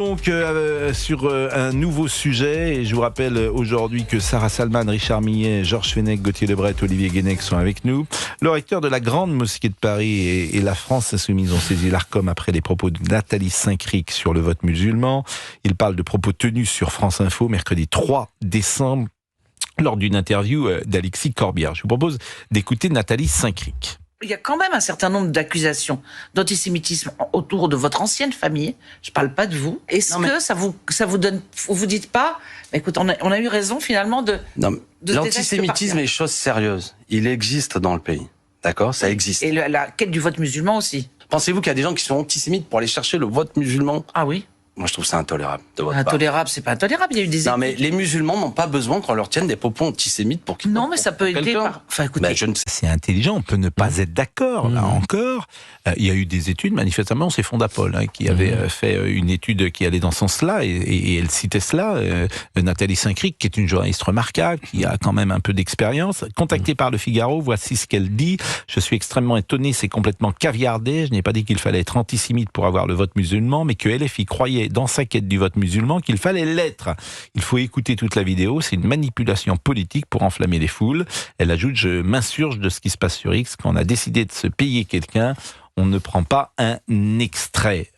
Donc sur un nouveau sujet, et je vous rappelle aujourd'hui que Sarah Salman, Richard Millet, Georges Fenech, Gauthier Lebret, Olivier Guénec sont avec nous. Le recteur de la Grande Mosquée de Paris et la France Insoumise ont saisi l'Arcom après les propos de Nathalie Saint-Cric sur le vote musulman. Il parle de propos tenus sur France Info mercredi 3 décembre lors d'une interview d'Alexis Corbière. Je vous propose d'écouter Nathalie Saint-Cric. Il y a quand même un certain nombre d'accusations d'antisémitisme autour de votre ancienne famille. Je parle pas de vous. Est-ce que ça vous donne, vous dites pas, écoute, on a eu raison finalement de l'antisémitisme est chose sérieuse. Il existe dans le pays. D'accord? Ça existe. Et la quête du vote musulman aussi. Pensez-vous qu'il y a des gens qui sont antisémites pour aller chercher le vote musulman? Ah oui? Moi, je trouve ça intolérable de votre part. Intolérable, c'est pas intolérable. Il y a eu des. Non, mais les musulmans n'ont pas besoin qu'on leur tienne des propos antisémites pour qu'ils. Non, mais ça peut aider. Enfin, écoutez. C'est intelligent. On peut ne pas être d'accord. Là encore, il y a eu des études. Manifestement, c'est Fondapol qui avait fait une étude qui allait dans ce sens-là, et elle citait cela. Nathalie Saint-Cric, qui est une journaliste remarquable, qui a quand même un peu d'expérience, contactée par Le Figaro, voici ce qu'elle dit. Je suis extrêmement étonné. C'est complètement caviardé. Je n'ai pas dit qu'il fallait être antisémite pour avoir le vote musulman, mais que LFI croyait dans sa quête du vote musulman qu'il fallait l'être. Il faut écouter toute la vidéo, c'est une manipulation politique pour enflammer les foules. Elle ajoute, je m'insurge de ce qui se passe sur X, quand on a décidé de se payer quelqu'un, on ne prend pas un extrait.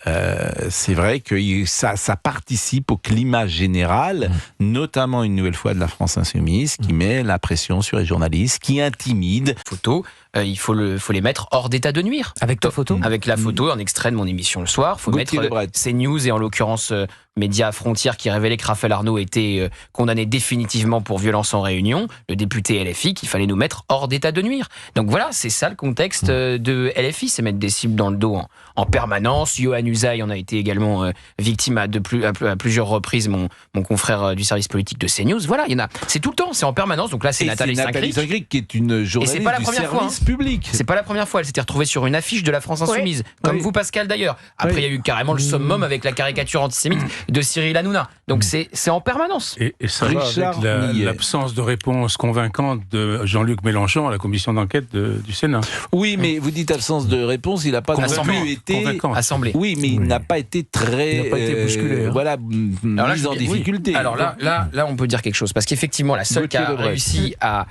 C'est vrai que ça participe au climat général, notamment une nouvelle fois de la France Insoumise, qui met la pression sur les journalistes, qui intimide. Photos, il faut les mettre hors d'état de nuire. Avec ta photo? Avec la photo, un extrait de mon émission le soir. Il faut mettre CNews et en l'occurrence Média Frontières qui révélait que Raphaël Arnaud était condamné définitivement pour violence en réunion, le député LFI, qu'il fallait nous mettre hors d'état de nuire. Donc voilà, c'est ça le contexte de LFI, c'est mettre des cibles dans le dos en permanence. Yohann Usaï en a été également victime à plusieurs reprises, mon confrère du service politique de CNews. Voilà, il y en a. C'est tout le temps, c'est en permanence. Donc là, c'est Nathalie Saint-Cric qui est une journaliste du service public. C'est pas la première fois. Elle s'était retrouvée sur une affiche de la France Insoumise, comme vous, Pascal, d'ailleurs. Après, il y a eu carrément le summum avec la caricature antisémite de Cyril Hanouna. Donc c'est en permanence. Et ça va avec l'absence de réponse convaincante de Jean-Luc Mélenchon à la commission d'enquête du Sénat. Oui, mais vous dites absence de réponse, il n'a pas non plus été assemblé. Oui, mais il n'a pas été très, il n'a pas été bousculé, voilà, mis en difficulté. Alors là, on peut dire quelque chose, parce qu'effectivement, la seule qui a réussi à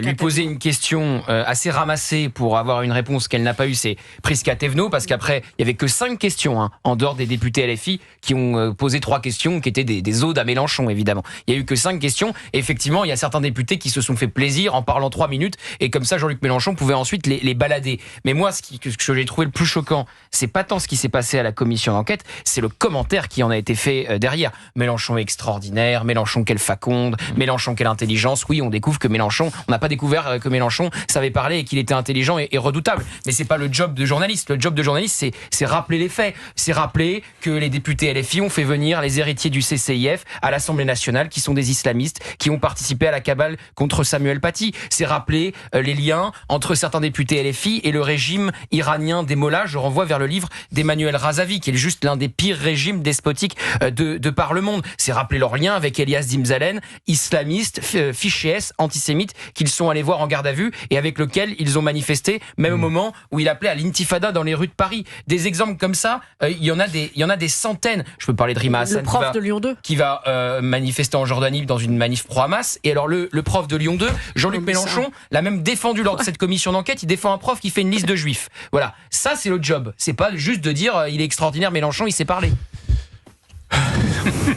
lui poser une question assez ramassée pour avoir une réponse qu'elle n'a pas eue, c'est Prisca Thévenot, parce qu'après, il y avait que 5 questions, en dehors des députés LFI, qui ont posé 3 questions, qui étaient des odes à Mélenchon, évidemment. Il y a eu que 5 questions, et effectivement, il y a certains députés qui se sont fait plaisir en parlant 3 minutes, et comme ça, Jean-Luc Mélenchon pouvait ensuite les balader. Mais moi, ce que j'ai trouvé le plus choquant, c'est pas tant ce qui s'est passé à la commission d'enquête, c'est le commentaire qui en a été fait derrière. Mélenchon est extraordinaire, Mélenchon quelle faconde, Mélenchon quelle intelligence. Oui, on découvre que Mélenchon, on n'a pas découvert que Mélenchon savait parler et qu'il était intelligent et redoutable. Mais c'est pas le job de journaliste. Le job de journaliste, c'est rappeler les faits. C'est rappeler que les députés LFI ont fait venir les héritiers du CCIF à l'Assemblée nationale, qui sont des islamistes, qui ont participé à la cabale contre Samuel Paty. C'est rappeler les liens entre certains députés LFI et le régime iranien des Mollahs. Je renvoie vers le livre d'Emmanuel Razavi, qui est juste l'un des pires régimes despotiques de par le monde. C'est rappeler leurs liens avec Elias Dimzalen, islamiste, fiché S, antisémite, qu'ils sont allés voir en garde à vue et avec lequel ils ont manifesté, même au moment où il appelait à l'intifada dans les rues de Paris. Des exemples comme ça, il y en a des centaines. Je peux parler de Rima Hassan, le prof de Lyon 2 qui va manifester en Jordanie dans une manif pro-Hamas. Et alors le prof de Lyon 2, Jean-Luc Mélenchon, l'a même défendu lors de cette commission d'enquête. Il défend un prof qui fait une liste de juifs. Voilà, ça c'est le job. C'est pas juste de dire il est extraordinaire Mélenchon, il sait parler.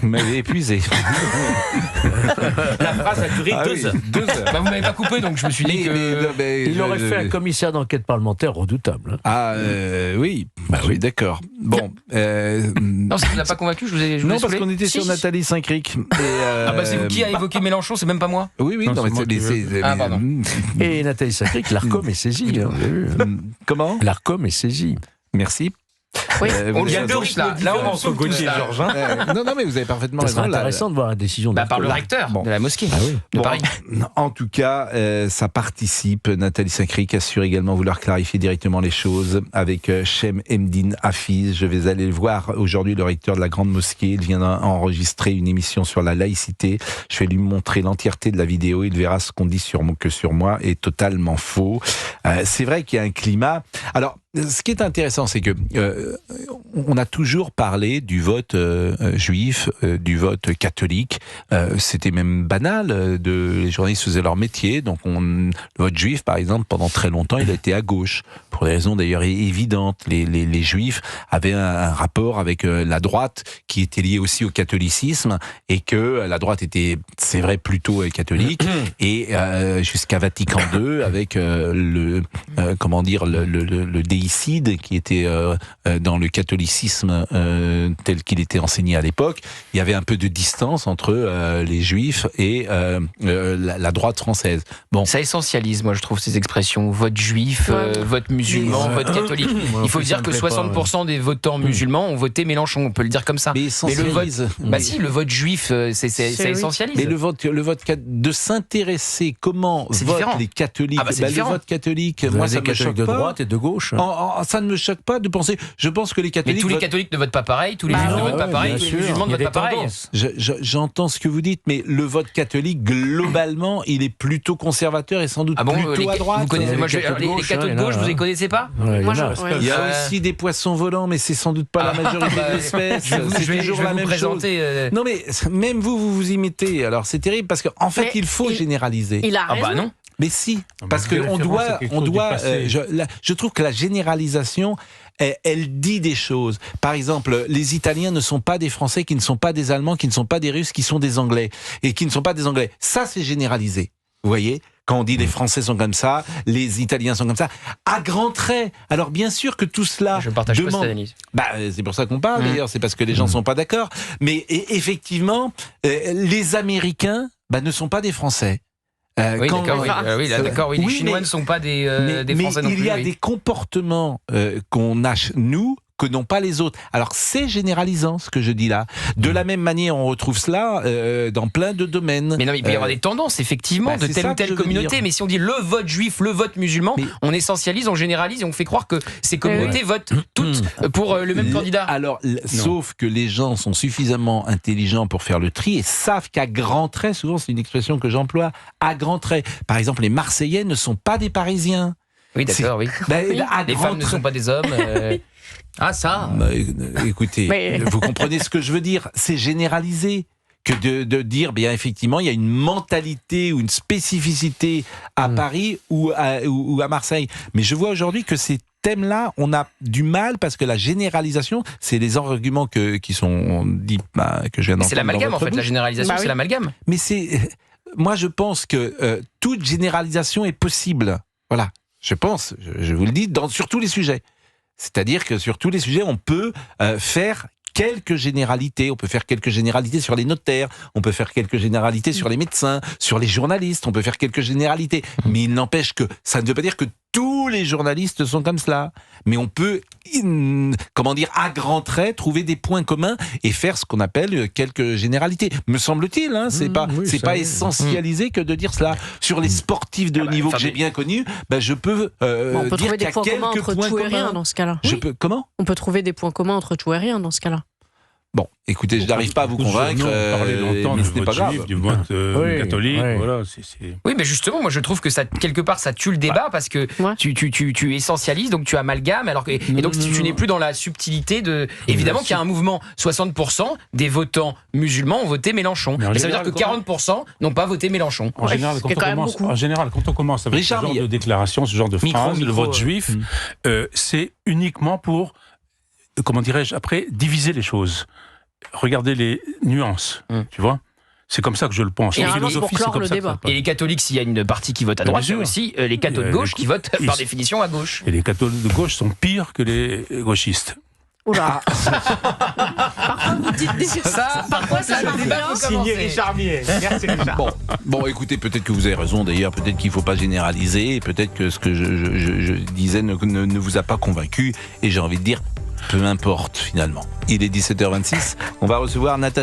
Vous m'avez épuisé. La phrase a duré 2 heures. 2 heures. Bah, vous m'avez pas coupé, donc je me suis dit que... Il aurait fait un commissaire d'enquête parlementaire redoutable. Oui, oui, d'accord. Bon. Non, ça ne vous a pas convaincu, je vous ai non, parce qu'on était sur Nathalie Saint-Cric. C'est vous qui a évoqué Mélenchon, c'est même pas moi. Oui, non, mais pardon. Et Nathalie Saint-Cric, l'Arcom est saisie. Comment? L'Arcom est saisie. Merci. Oui, on vient de riche là. Là, on se Gauthier et Georges. Non, mais vous avez parfaitement raison. C'est intéressant de voir la décision par le recteur de la mosquée de Paris. En tout cas, ça participe. Nathalie Saint-Cric assure également vouloir clarifier directement les choses avec Chem Emdine Hafiz. Je vais aller voir aujourd'hui le recteur de la Grande Mosquée. Il vient d'enregistrer une émission sur la laïcité. Je vais lui montrer l'entièreté de la vidéo. Il verra ce qu'on dit sur moi est totalement faux. C'est vrai qu'il y a un climat. Alors, ce qui est intéressant, c'est que on a toujours parlé du vote juif, du vote catholique. C'était même banal. Les journalistes faisaient leur métier. Donc, le vote juif, par exemple, pendant très longtemps, il a été à gauche. Pour des raisons d'ailleurs évidentes. Les juifs avaient un rapport avec la droite qui était lié aussi au catholicisme et que la droite était, c'est vrai, plutôt catholique. Et jusqu'à Vatican II, avec le déicide qui était dans le catholicisme tel qu'il était enseigné à l'époque, il y avait un peu de distance entre les juifs et la droite française. Bon, ça essentialise, moi je trouve, ces expressions vote juif, vote musulman, vote catholique. Il faut dire que 60% des votants musulmans ont voté Mélenchon, on peut le dire comme ça. Mais le vote, le vote juif, ça essentialise. Mais le vote de s'intéresser comment votent différent. Les catholiques. Le vote catholique, moi ça me choque de pas. droite et de gauche. Ça ne me choque pas de penser. Je pense que les catholiques. Mais tous les catholiques ne votent pas pareil, tous les juifs ne votent pas pareil, tous les musulmans ne votent pas pareil. J'entends ce que vous dites, mais le vote catholique, globalement, il est plutôt conservateur et sans doute plutôt à droite. Vous connaissez, les cathos de gauche, vous les connaissez pas? Il y a aussi des poissons volants, mais c'est sans doute pas la majorité de l'espèce. C'est toujours la même chose. Non, mais même vous y mettez. Alors c'est terrible parce qu'en fait, il faut généraliser. Il a raison. Ah bah non. Mais si, parce que on doit. Je trouve que la généralisation, elle dit des choses. Par exemple, les Italiens ne sont pas des Français, qui ne sont pas des Allemands, qui ne sont pas des Russes, qui sont des Anglais et qui ne sont pas des Anglais. Ça, c'est généralisé. Vous voyez, quand on dit les Français sont comme ça, les Italiens sont comme ça, à grands traits. Alors bien sûr que tout cela je partage pas cette analyse. C'est pour ça qu'on parle d'ailleurs, c'est parce que les gens sont pas d'accord. Mais effectivement, les Américains ne sont pas des Français. Oui, d'accord. Les Chinois ne sont pas des Français non plus. Mais il y a des comportements qu'on a, nous, que n'ont pas les autres. Alors c'est généralisant ce que je dis là. De la même manière, on retrouve cela dans plein de domaines. Mais non, il peut y avoir des tendances effectivement de telle ou telle communauté. Mais si on dit le vote juif, le vote musulman, on essentialise, on généralise et on fait croire que ces communautés votent toutes pour le même candidat. Alors, sauf que les gens sont suffisamment intelligents pour faire le tri et savent qu'à grands traits, souvent c'est une expression que j'emploie, à grands traits. Par exemple, les Marseillais ne sont pas des Parisiens. Oui, d'accord, oui. Les femmes ne sont pas des hommes. Ah ça écoutez, vous comprenez ce que je veux dire. C'est généralisé que de dire, bien effectivement, il y a une mentalité ou une spécificité à Paris ou à Marseille. Mais je vois aujourd'hui que ces thèmes-là, on a du mal parce que la généralisation, c'est les arguments qui sont dits, que je viens d'entendre. C'est l'amalgame en fait, la généralisation, c'est l'amalgame. Mais moi je pense que toute généralisation est possible. Voilà, je pense, je vous le dis, sur tous les sujets. C'est-à-dire que sur tous les sujets, on peut faire quelques généralités. On peut faire quelques généralités sur les notaires, on peut faire quelques généralités sur les médecins, sur les journalistes, on peut faire quelques généralités. Mais il n'empêche que ça ne veut pas dire que tous les journalistes sont comme cela. Mais on peut, à grands traits, trouver des points communs et faire ce qu'on appelle quelques généralités. Me semble-t-il, c'est pas essentialisé que de dire cela. Sur les sportifs de niveau que j'ai bien connus, je peux on peut dire trouver qu'il y a des points communs entre tout et rien dans ce cas-là. Comment ? On peut trouver des points communs entre tout et rien dans ce cas-là. Bon, écoutez, je n'arrive pas à vous convaincre, mais ce n'est pas grave. Du vote catholique, voilà. Oui, mais justement, moi je trouve que ça, quelque part, ça tue le débat parce que tu essentialises, donc tu amalgames, et donc tu n'es plus dans la subtilité de. Évidemment qu'il y a un mouvement, 60% des votants musulmans ont voté Mélenchon. Mais ça veut dire que 40% n'ont pas voté Mélenchon. En général, quand on commence avec ce genre de déclaration, ce genre de phrase, le vote juif, c'est uniquement pour, après, diviser les choses. Regardez les nuances, tu vois. C'est comme ça que je le pense. Et en philosophie, c'est comme ça. Et les catholiques, s'il y a une partie qui vote à droite, c'est aussi les cathos de gauche qui votent par définition à gauche. Et les cathos de gauche sont pires que les gauchistes. Oula. Parfois, ça le débat peut signé Richard Millet. Merci Richard. Bon, écoutez, peut-être que vous avez raison d'ailleurs, peut-être qu'il ne faut pas généraliser, peut-être que ce que je disais ne vous a pas convaincu, et j'ai envie de dire, peu importe finalement. Il est 17h26, on va recevoir Natacha